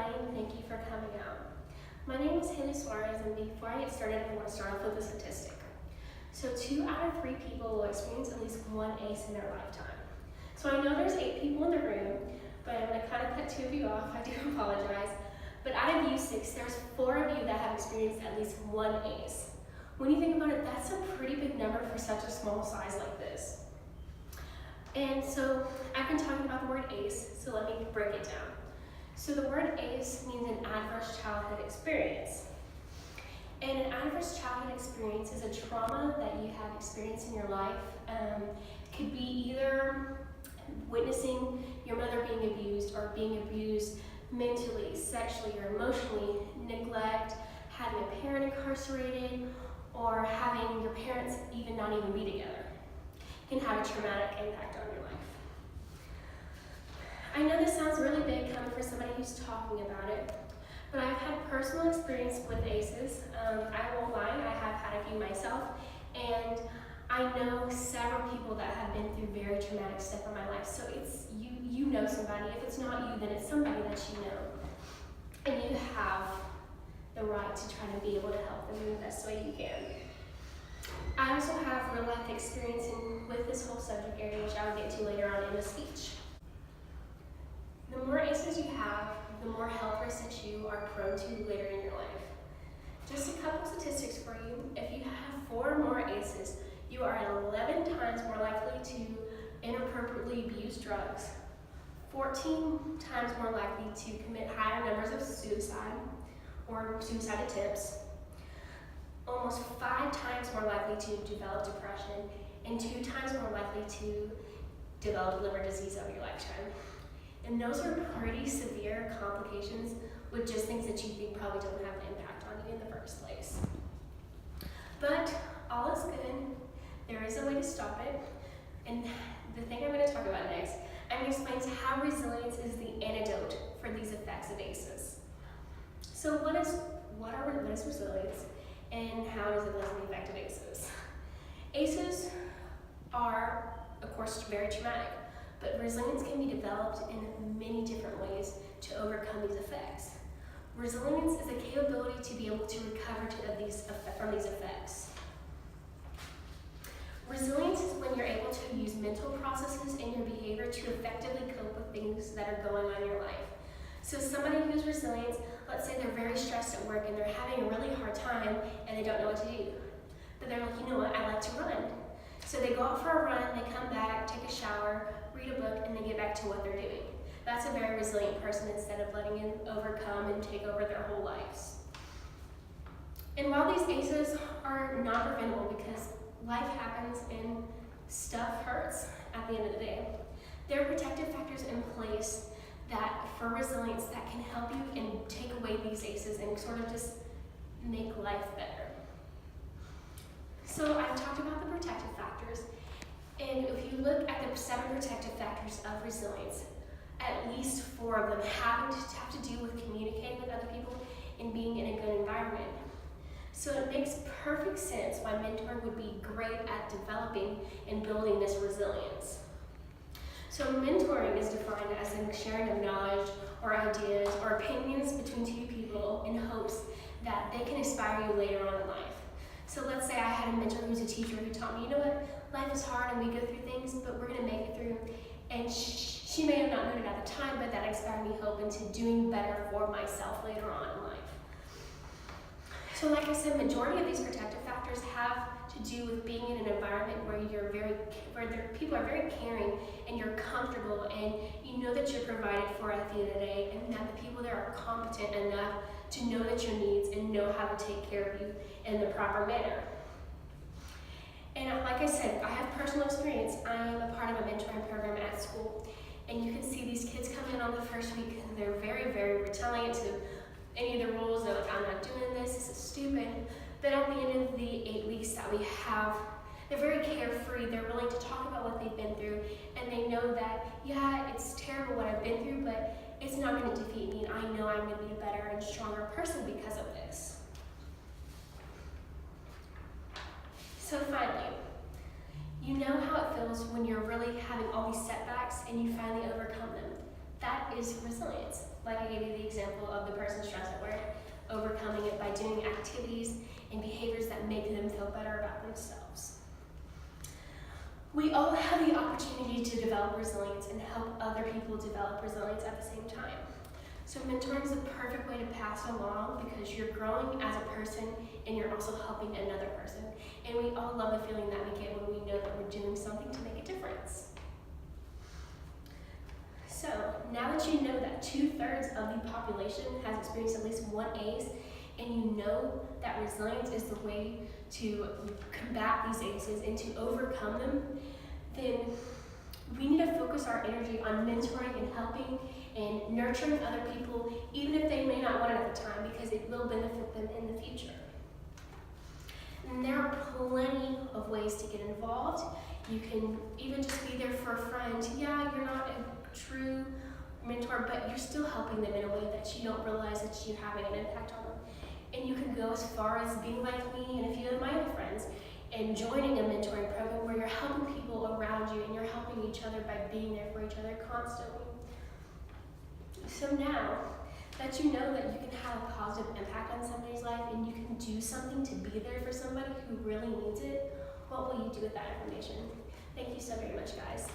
everybody, and thank you for coming out. My name is Haley Suarez, and before I get started, I want to start off with a statistic. So 2 out of 3 people will experience at least one ACE in their lifetime. So I know there's 8 people in the room, but I'm going to kind of cut 2 of you off. I do apologize. But out of you 6, there's 4 of you that have experienced at least one ACE. When you think about it, that's a pretty big number for such a small size like this. And so I've been talking about the word ACE, so let me break it down. So the word ACE means an adverse childhood experience. And an adverse childhood experience is a trauma that you have experienced in your life. It could be either witnessing your mother being abused or being abused mentally, sexually, or emotionally, neglect, having a parent incarcerated, or having your parents not even be together. It can have a traumatic impact on your life. I know this sounds really big coming from somebody who's talking about it, but I've had personal experience with ACEs. I won't lie, I have had a few myself, and I know several people that have been through very traumatic stuff in my life. So it's you know somebody. If it's not you, then it's somebody that you know, and you have the right to try to be able to help them in the best way you can. I also have real life experience with this whole subject area, which I'll get to later on in the speech. The more ACEs you have, the more health risks that you are prone to later in your life. Just a couple statistics for you. If you have 4 or more ACEs, you are 11 times more likely to inappropriately abuse drugs, 14 times more likely to commit higher numbers of suicide or suicide attempts, almost 5 times more likely to develop depression, and 2 times more likely to develop liver disease over your lifetime. And those are pretty severe complications with just things that you think probably don't have an impact on you in the first place. But all is good. There is a way to stop it. And the thing I'm going to talk about next, I'm going to explain how resilience is the antidote for these effects of ACEs. So what is resilience, and how does it lessen the effect of ACEs? ACEs are, of course, very traumatic, but resilience can be developed in many different ways to overcome these effects. Resilience is the capability to be able to recover from these effects. Resilience is when you're able to use mental processes in your behavior to effectively cope with things that are going on in your life. So somebody who's resilient, let's say they're very stressed at work and they're having a really hard time and they don't know what to do. But they're like, you know what, I like to run. So they go out for a run, they come back, take a shower, read a book, and they get back to what they're doing. That's a very resilient person instead of letting it overcome and take over their whole lives. And while these ACEs are not preventable because life happens and stuff hurts at the end of the day, there are protective factors in place that for resilience that can help you and take away these ACEs and sort of just make life better. So I've talked about the protective factors, and if you look at the 7 protective factors of resilience, at least 4 of them have to do with communicating with other people and being in a good environment. So it makes perfect sense why mentoring would be great at developing and building this resilience. So mentoring is defined as a sharing of knowledge or ideas or opinions between 2 people in hopes that they can inspire you later on in life. So let's say I had a mentor who's a teacher who taught me, you know what, life is hard and we go through things, but we're going to make it through. And she may have not known it at the time, but that inspired me hope into doing better for myself later on in life. So like I said, majority of these protective factors have to do with being in an environment where people are very caring and you're comfortable and you know that you're provided for at the end of the day, and that the people there are competent enough to know that your needs and know how to take care of you in the proper manner. And like I said, I have personal experience. I am a part of a mentoring program at school, and you can see these kids come in on the first week and they're very, very retaliant to any of the rules. They're like, I'm not doing this is stupid. But at the end of the 8 weeks that we have, they're very carefree. They're willing to talk about what they've been through, and they know that, yeah, it's terrible what I've been through, but it's not going to defeat me, and I know I'm going to be a better and stronger person because of this. So finally, you know how it feels when you're really having all these setbacks and you finally overcome them. That is resilience. Like I gave you the example of the person stressed at work, overcoming it by doing activities and behaviors that make them feel better about themselves. We all have the opportunity to develop resilience and help other people develop resilience at the same time. So mentoring is the perfect way to pass it along because you're growing as a person and you're also helping another person. And we all love the feeling that we get when we know that we're doing something to make a difference. So now that you know that 2/3 of the population has experienced at least one ACE, and you know that resilience is the way to combat these ACEs and to overcome them, then we need to focus our energy on mentoring and helping and nurturing other people, even if they may not want it at the time, because it will benefit them in the future. And there are plenty of ways to get involved. You can even just be there for a friend. Yeah, you're not a true mentor, but you're still helping them in a way that you don't realize that you're having an impact on them. And you can go as far as being like me and a few of my other friends and joining a mentoring program where you're helping people around you and you're helping each other by being there for each other constantly. So now that you know that you can have a positive impact on somebody's life and you can do something to be there for somebody who really needs it, what will you do with that information? Thank you so very much, guys.